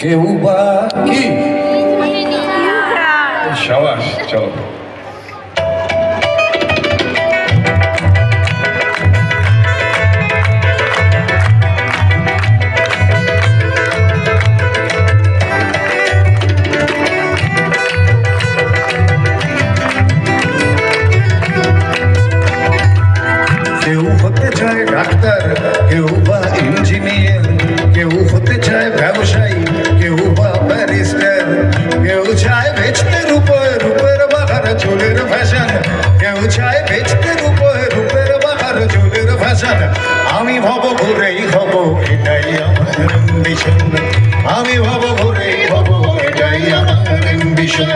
কেউ বা কি সাবাস চলো কেউ হতে চায় ডাক্তার, কেউ বা ইঞ্জিনিয়ার, কেউ হতে চায় ব্যবসায়ী, কেউ বা ব্যারিস্টার, কেউ চায় বেচতে রূপে রূপের বাহার চুলের ফ্যাশন, কেউ চায় বেচতে রূপে রূপের বাহার চুলের ফ্যাশন। আমি ভব ঘুরেই হব, এটাই আমার অ্যাম্বিশন। আমি ভব ঘুরেই হব, এটাই আমার অ্যাম্বিশন।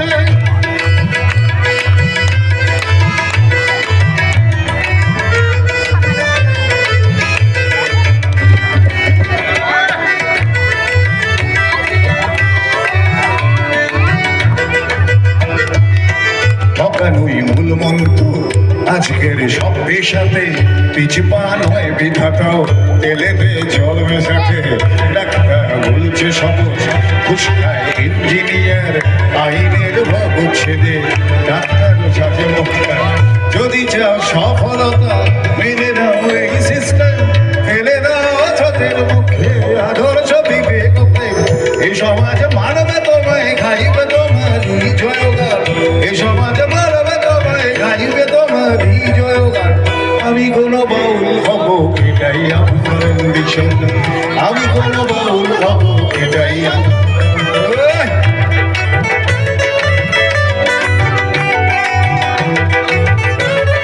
ঠকানোই মূল মন্ত্র আজকের সব পেশাতে, পিছপা নয় বিধাতাও তেলে দে জল মেশাতে। ডাক্তার বলছে সবুজ, ঘুষ খায় ইঞ্জিনিয়ার, আইনের ছেদে ডাক্তার সাজে মুক্তা। যদি চাও সফলতা মেনে নাও এই সিস্টেম, ফেলে দাও ছাদের মুখে আদর্শ বিবেক। এই সমাজ মানবে তোমায়, খাইবে তোমারই জয়গান। এই সমাজ মানবে তোমায়, খাইবে তোমারই জয়গান। আমি কোনো বাউল হব, এটাই আমার অ্যাম্বিশন। আমি কোনো বাউল হব, এটাই আমার